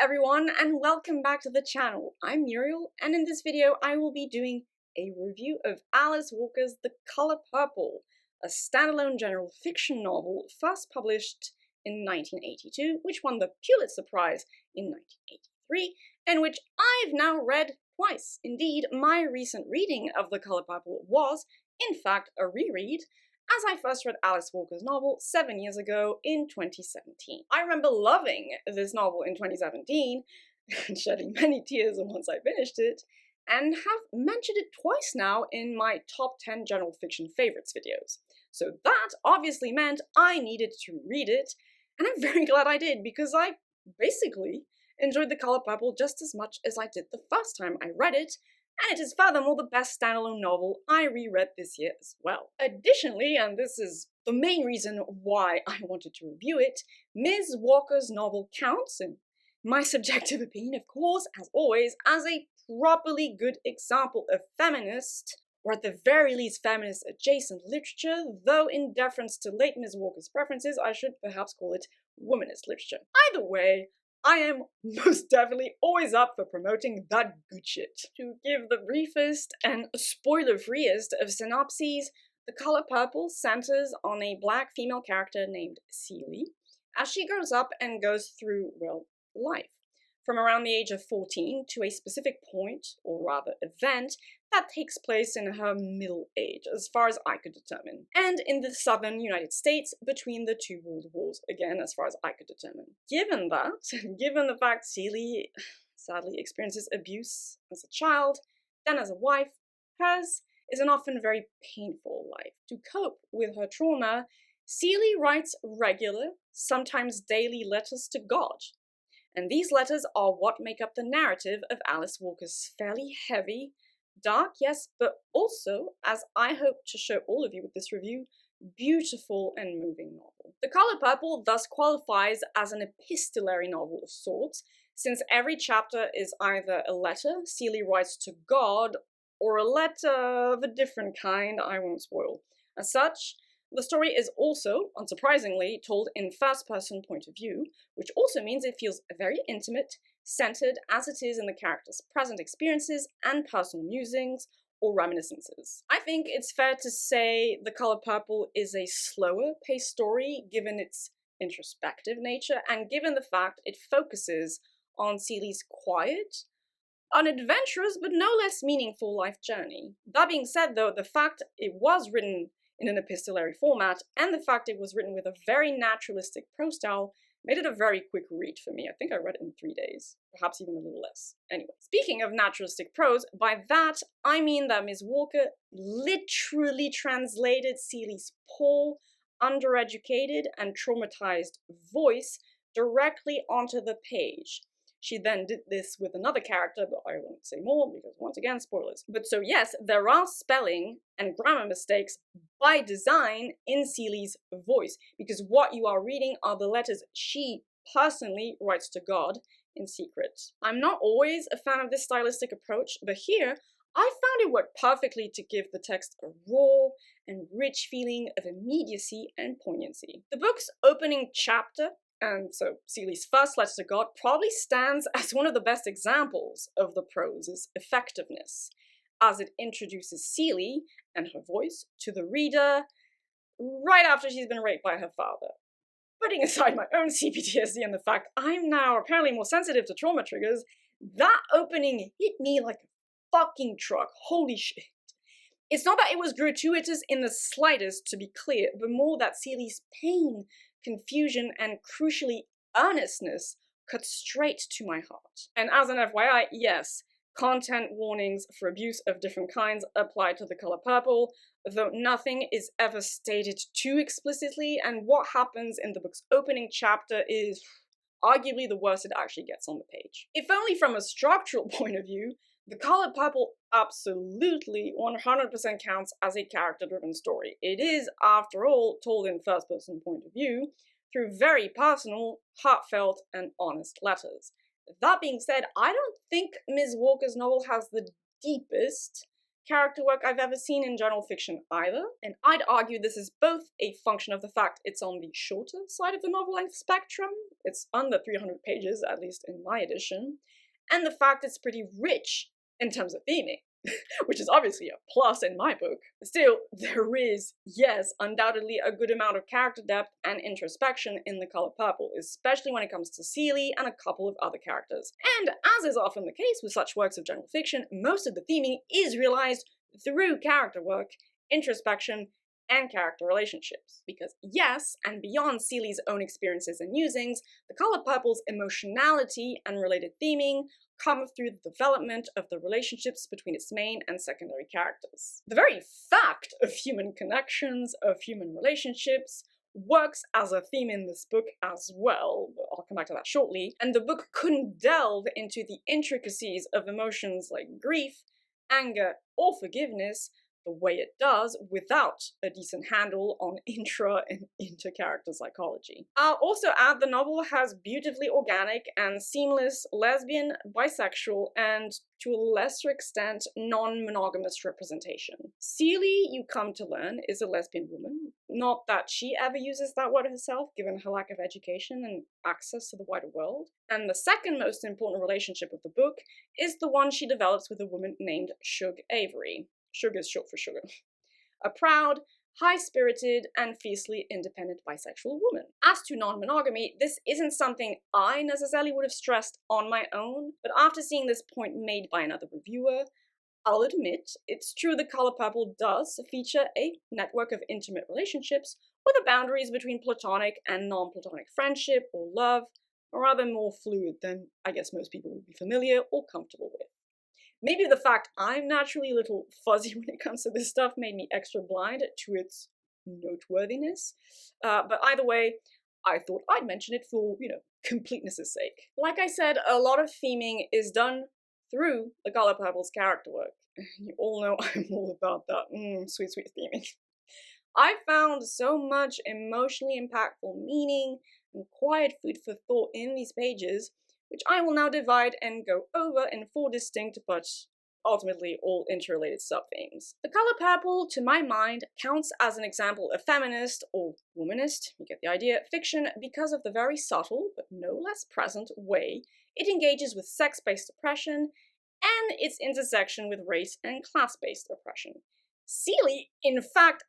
everyone, and welcome back to the channel. I'm Muriel, and in this video I will be doing a review of Alice Walker's The Color Purple, a standalone general fiction novel first published in 1982, which won the Pulitzer Prize in 1983, and which I've now read twice. Indeed, my recent reading of The Color Purple was, in fact, a reread, as I first read Alice Walker's novel 7 years ago in 2017. I remember loving this novel in 2017, and shedding many tears once I finished it, and have mentioned it twice now in my top 10 general fiction favorites videos. So that obviously meant I needed to read it, and I'm very glad I did, because I basically enjoyed The Color Purple just as much as I did the first time I read it, and it is furthermore the best standalone novel I reread this year as well. Additionally, and this is the main reason why I wanted to review it, Ms. Walker's novel counts, in my subjective opinion of course, as always, as a properly good example of feminist, or at the very least feminist-adjacent literature, though in deference to late Ms. Walker's preferences, I should perhaps call it womanist literature. Either way, I am most definitely always up for promoting that good shit. To give the briefest and spoiler-freest of synopses, The Color Purple centers on a black female character named Celie as she grows up and goes through, well, life. From around the age of 14 to a specific point, or rather event, that takes place in her middle age, as far as I could determine. And in the southern United States, between the two world wars, again, as far as I could determine. Given that, given the fact Celie sadly experiences abuse as a child, then as a wife, hers is an often very painful life. To cope with her trauma, Celie writes regular, sometimes daily letters to God. And these letters are what make up the narrative of Alice Walker's fairly heavy, dark, yes, but also, as I hope to show all of you with this review, beautiful and moving novel. The Color Purple thus qualifies as an epistolary novel of sorts, since every chapter is either a letter Celie writes to God, or a letter of a different kind I won't spoil. As such, the story is also, unsurprisingly, told in first-person point of view, which also means it feels very intimate, centered as it is in the character's present experiences and personal musings or reminiscences. I think it's fair to say The Color Purple is a slower-paced story given its introspective nature and given the fact it focuses on Celie's quiet, unadventurous but no less meaningful life journey. That being said though, the fact it was written in an epistolary format, and the fact it was written with a very naturalistic prose style made it a very quick read for me. I think I read it in 3 days, perhaps even a little less. Anyway, speaking of naturalistic prose, by that I mean that Ms. Walker literally translated Celie's poor, undereducated, and traumatized voice directly onto the page. She then did this with another character, but I won't say more because, once again, spoilers. But so yes, there are spelling and grammar mistakes by design in Celie's voice, because what you are reading are the letters she personally writes to God in secret. I'm not always a fan of this stylistic approach, but here, I found it worked perfectly to give the text a raw and rich feeling of immediacy and poignancy. The book's opening chapter, and so Celie's first letter to God, probably stands as one of the best examples of the prose's effectiveness, as it introduces Celie and her voice to the reader right after she's been raped by her father. Putting aside my own CPTSD and the fact I'm now apparently more sensitive to trauma triggers, that opening hit me like a fucking truck. Holy shit. It's not that it was gratuitous in the slightest, to be clear, but more that Celie's pain, confusion, and crucially earnestness cut straight to my heart. And as an FYI, yes, content warnings for abuse of different kinds apply to The Color Purple, though nothing is ever stated too explicitly, and what happens in the book's opening chapter is arguably the worst it actually gets on the page. If only from a structural point of view, The Color Purple absolutely 100% counts as a character-driven story. It is, after all, told in first-person point of view, through very personal, heartfelt, and honest letters. That being said, I don't think Ms. Walker's novel has the deepest, character work I've ever seen in general fiction either, and I'd argue this is both a function of the fact it's on the shorter side of the novel length spectrum, it's under 300 pages, at least in my edition, and the fact it's pretty rich in terms of theming, which is obviously a plus in my book. Still, there is, yes, undoubtedly a good amount of character depth and introspection in The Color Purple, especially when it comes to Seeley and a couple of other characters. And as is often the case with such works of general fiction, most of the theming is realized through character work, introspection, and character relationships. Because yes, and beyond Seeley's own experiences and musings, The Color Purple's emotionality and related theming come through the development of the relationships between its main and secondary characters. The very fact of human connections, of human relationships, works as a theme in this book as well, but I'll come back to that shortly, and the book couldn't delve into the intricacies of emotions like grief, anger, or forgiveness the way it does without a decent handle on intra and inter-character psychology. I'll also add the novel has beautifully organic and seamless lesbian, bisexual, and to a lesser extent non-monogamous representation. Seeley, you come to learn, is a lesbian woman. Not that she ever uses that word herself, given her lack of education and access to the wider world. And the second most important relationship of the book is the one she develops with a woman named Shug Avery. Shug is short for sugar. A proud, high-spirited, and fiercely independent bisexual woman. As to non-monogamy, this isn't something I necessarily would have stressed on my own, but after seeing this point made by another reviewer, I'll admit it's true The Color Purple does feature a network of intimate relationships where the boundaries between platonic and non-platonic friendship or love are rather more fluid than I guess most people would be familiar or comfortable with. Maybe the fact I'm naturally a little fuzzy when it comes to this stuff made me extra blind to its noteworthiness, but either way, I thought I'd mention it for, completeness' sake. Like I said, a lot of theming is done through The Color Purple's character work. You all know I'm all about that sweet, sweet theming. I found so much emotionally impactful meaning and quiet food for thought in these pages, which I will now divide and go over in 4 distinct but ultimately all interrelated sub-themes. The Color Purple, to my mind, counts as an example of feminist, or womanist, you get the idea, fiction because of the very subtle, but no less present, way it engages with sex-based oppression and its intersection with race and class-based oppression. Seeley, in fact,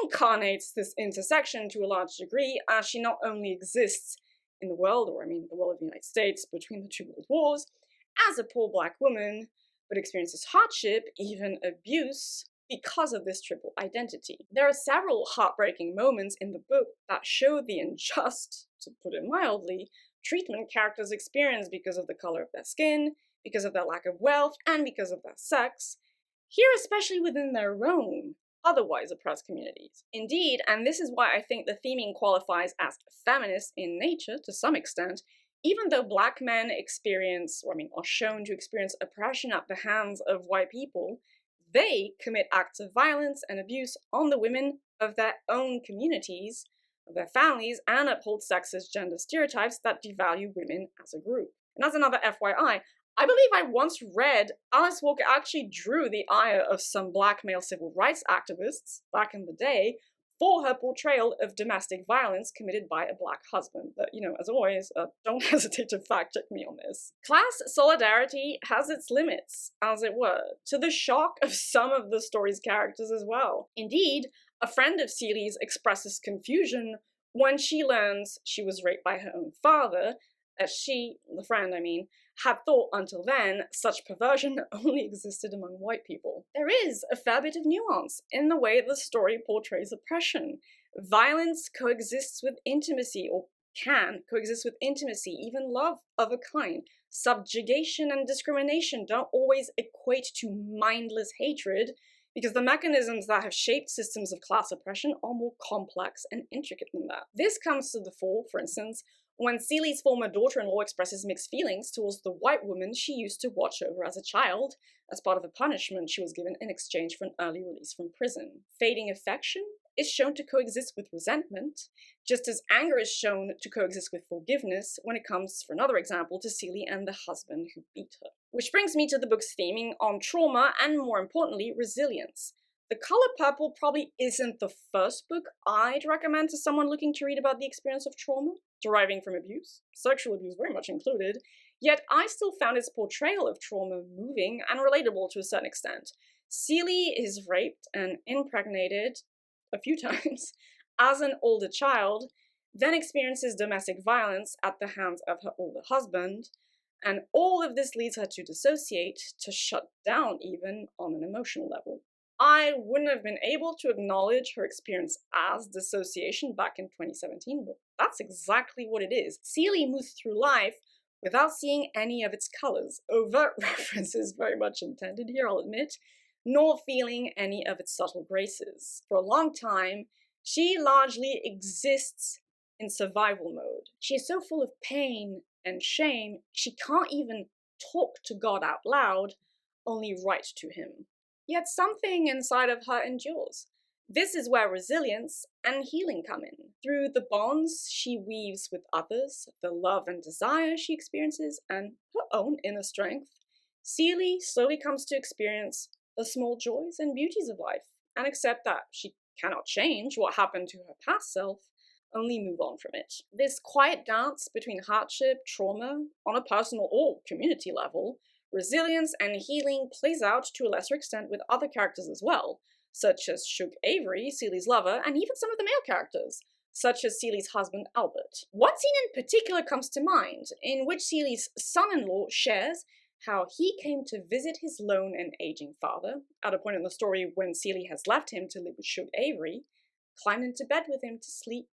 incarnates this intersection to a large degree, as she not only exists in the world, or the world of the United States, between the 2 world wars, as a poor black woman, but experiences hardship, even abuse, because of this triple identity. There are several heartbreaking moments in the book that show the unjust, to put it mildly, treatment characters experience because of the color of their skin, because of their lack of wealth, and because of their sex, here especially within their own, otherwise oppressed communities. Indeed, and this is why I think the theming qualifies as feminist in nature to some extent, even though black men experience, are shown to experience oppression at the hands of white people, they commit acts of violence and abuse on the women of their own communities, of their families, and uphold sexist gender stereotypes that devalue women as a group. And as another FYI, I believe I once read Alice Walker actually drew the ire of some black male civil rights activists back in the day for her portrayal of domestic violence committed by a black husband. But, as always, don't hesitate to fact check me on this. Class solidarity has its limits, as it were, to the shock of some of the story's characters as well. Indeed, a friend of Seeley's expresses confusion when she learns she was raped by her own father, as she, the friend had thought until then such perversion only existed among white people. There is a fair bit of nuance in the way the story portrays oppression. Violence coexists with intimacy, or can coexist with intimacy, even love of a kind. Subjugation and discrimination don't always equate to mindless hatred, because the mechanisms that have shaped systems of class oppression are more complex and intricate than that. This comes to the fore, for instance, when Seeley's former daughter-in-law expresses mixed feelings towards the white woman she used to watch over as a child, as part of a punishment she was given in exchange for an early release from prison. Fading affection is shown to coexist with resentment, just as anger is shown to coexist with forgiveness when it comes, for another example, to Seeley and the husband who beat her. Which brings me to the book's theming on trauma and, more importantly, resilience. The Color Purple probably isn't the first book I'd recommend to someone looking to read about the experience of trauma, deriving from abuse, sexual abuse very much included, yet I still found its portrayal of trauma moving and relatable to a certain extent. Seeley is raped and impregnated a few times as an older child, then experiences domestic violence at the hands of her older husband, and all of this leads her to dissociate, to shut down even on an emotional level. I wouldn't have been able to acknowledge her experience as dissociation back in 2017, but that's exactly what it is. Seeley moves through life without seeing any of its colors, overt references very much intended here, I'll admit, nor feeling any of its subtle graces. For a long time, she largely exists in survival mode. She is so full of pain and shame, she can't even talk to God out loud, only write to him. Yet something inside of her endures. This is where resilience and healing come in. Through the bonds she weaves with others, the love and desire she experiences, and her own inner strength, Seeley slowly comes to experience the small joys and beauties of life, and accept that she cannot change what happened to her past self, only move on from it. This quiet dance between hardship, trauma, on a personal or community level, resilience and healing plays out to a lesser extent with other characters as well, such as Shug Avery, Seeley's lover, and even some of the male characters, such as Seeley's husband Albert. One scene in particular comes to mind, in which Seeley's son-in-law shares how he came to visit his lone and aging father, at a point in the story when Seeley has left him to live with Shug Avery, climbed into bed with him to sleep,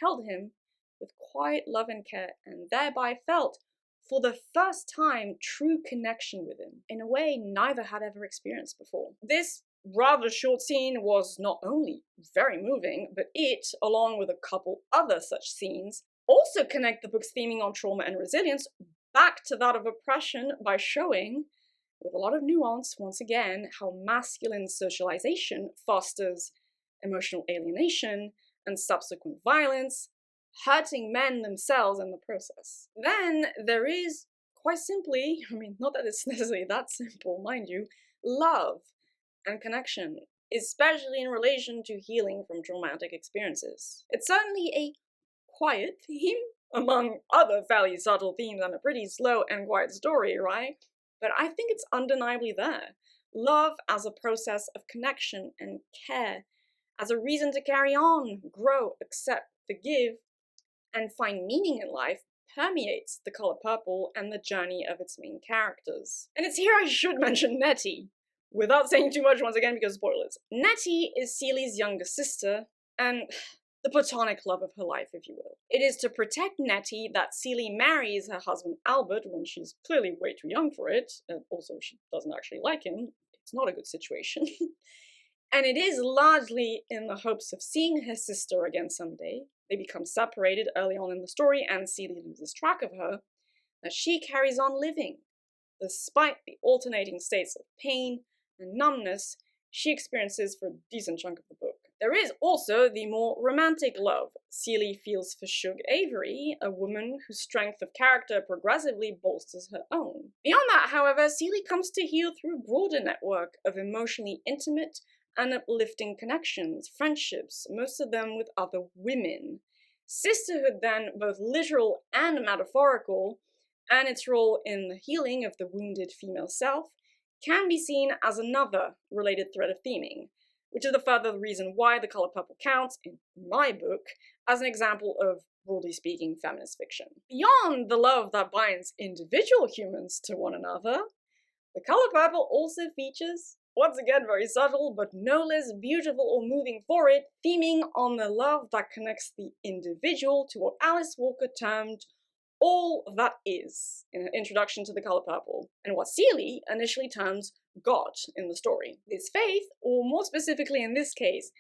held him with quiet love and care, and thereby felt, for the first time, true connection with him, in a way neither had ever experienced before. This rather short scene was not only very moving, but it, along with a couple other such scenes, also connect the book's theming on trauma and resilience back to that of oppression by showing, with a lot of nuance once again, how masculine socialization fosters emotional alienation and subsequent violence, hurting men themselves in the process. Then there is, quite simply, not that it's necessarily that simple, mind you, love and connection, especially in relation to healing from traumatic experiences. It's certainly a quiet theme, among other fairly subtle themes, and a pretty slow and quiet story, right? But I think it's undeniably there. Love as a process of connection and care, as a reason to carry on, grow, accept, forgive, and find meaning in life, permeates The Color Purple and the journey of its main characters. And it's here I should mention Nettie, without saying too much once again because spoilers. Nettie is Seeley's younger sister, and the platonic love of her life, if you will. It is to protect Nettie that Seeley marries her husband Albert when she's clearly way too young for it, and also she doesn't actually like him. It's not a good situation. And it is largely in the hopes of seeing her sister again someday. They become separated early on in the story, and Seeley loses track of her, that she carries on living, despite the alternating states of pain and numbness she experiences for a decent chunk of the book. There is also the more romantic love Seeley feels for Shug Avery, a woman whose strength of character progressively bolsters her own. Beyond that, however, Seeley comes to heal through a broader network of emotionally intimate and uplifting connections, friendships, most of them with other women. Sisterhood then, both literal and metaphorical, and its role in the healing of the wounded female self, can be seen as another related thread of theming, which is the further reason why The Color Purple counts, in my book, as an example of, broadly speaking, feminist fiction. Beyond the love that binds individual humans to one another, The Color Purple also features, once again very subtle, but no less beautiful or moving for it, theming on the love that connects the individual to what Alice Walker termed all that is in her introduction to The Color Purple, and what Seeley initially terms God in the story. This faith, or more specifically in this case,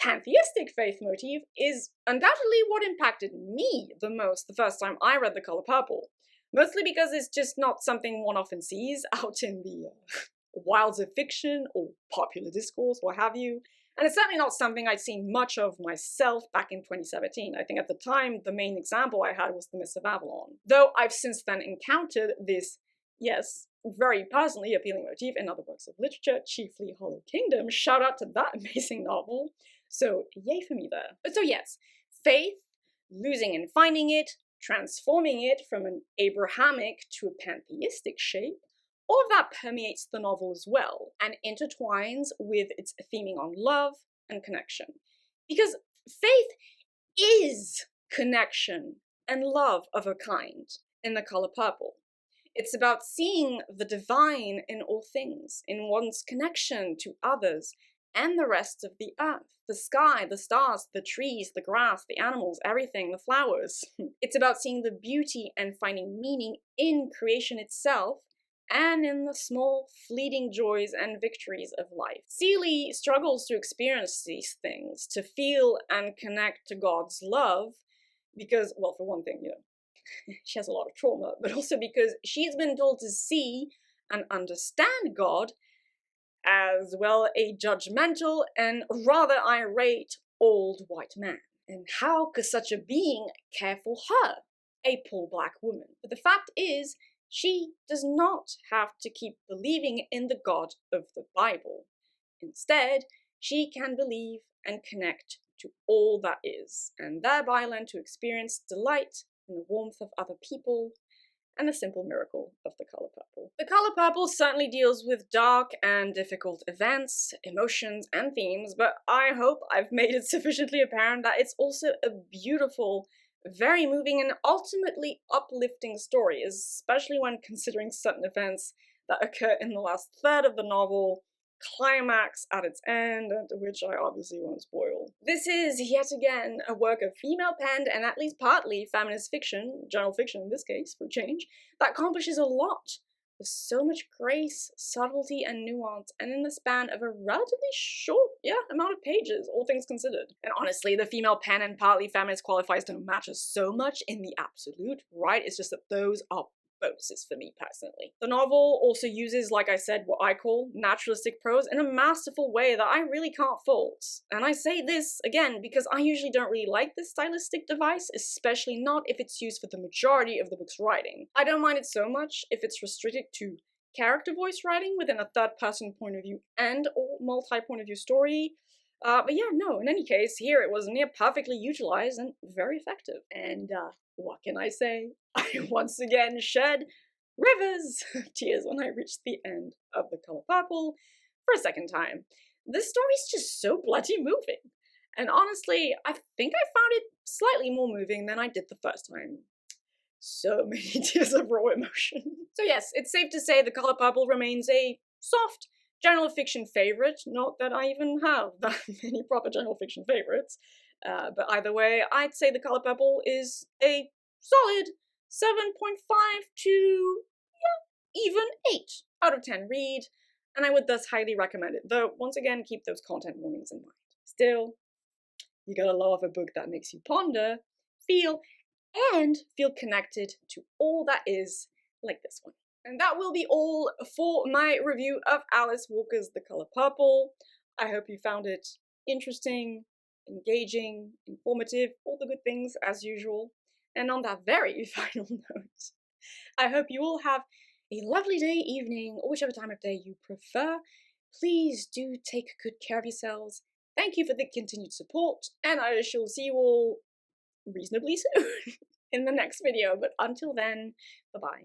pantheistic faith motif, is undoubtedly what impacted me the most the first time I read The Color Purple, mostly because it's just not something one often sees out in the wilds of fiction or popular discourse, what have you. And it's certainly not something I'd seen much of myself back in 2017. I think at the time, the main example I had was The Mists of Avalon. Though I've since then encountered this Yes, very personally appealing motif in other works of literature, chiefly Hollow Kingdom. Shout out to that amazing novel. So yay for me there. But so yes, faith, losing and finding it, transforming it from an Abrahamic to a pantheistic shape, all of that permeates the novel as well, and intertwines with its theming on love and connection. Because faith is connection and love of a kind in The Color Purple. It's about seeing the divine in all things, in one's connection to others and the rest of the earth. The sky, the stars, the trees, the grass, the animals, everything, the flowers. It's about seeing the beauty and finding meaning in creation itself and in the small, fleeting joys and victories of life. Seeley struggles to experience these things, to feel and connect to God's love, because, well, for one thing, she has a lot of trauma, but also because she's been told to see and understand God as, well, a judgmental and rather irate old white man. And how could such a being care for her, a poor black woman? But the fact is, she does not have to keep believing in the God of the Bible. Instead, she can believe and connect to all that is, and thereby learn to experience delight in the warmth of other people and the simple miracle of The Color Purple. The Color Purple certainly deals with dark and difficult events, emotions, and themes, but I hope I've made it sufficiently apparent that it's also a beautiful, very moving, and ultimately uplifting story, especially when considering certain events that occur in the last third of the novel, climax at its end, which I obviously won't spoil. This is, yet again, a work of female-penned and at least partly feminist fiction, general fiction in this case, for change, that accomplishes a lot, with so much grace, subtlety, and nuance, and in the span of a relatively short, amount of pages, all things considered. And honestly, the female pen and partly feminist qualifiers don't matter so much in the absolute, right? It's just that those are bonuses for me personally. The novel also uses, like I said, what I call naturalistic prose in a masterful way that I really can't fault. And I say this, again, because I usually don't really like this stylistic device, especially not if it's used for the majority of the book's writing. I don't mind it so much if it's restricted to character voice writing within a third-person point of view and or multi-point of view story. But yeah, no, in any case, here it was near perfectly utilized and very effective. And what can I say? I once again shed rivers of tears when I reached the end of The Color Purple for a second time. This story's just so bloody moving. And honestly, I think I found it slightly more moving than I did the first time. So many tears of raw emotion. So yes, it's safe to say The Color Purple remains a soft, general fiction favorite. Not that I even have that many proper general fiction favorites. But either way, I'd say The Color Purple is a solid 7.5 to, even 8 out of 10 read, and I would thus highly recommend it, though once again keep those content warnings in mind. Still, you gotta love a book that makes you ponder, feel connected to all that is, like this one. And that will be all for my review of Alice Walker's The Color Purple. I hope you found it interesting, engaging, informative, all the good things as usual. And on that very final note, I hope you all have a lovely day, evening, or whichever time of day you prefer. Please do take good care of yourselves. Thank you for the continued support, and I shall see you all reasonably soon in the next video. But until then, bye-bye.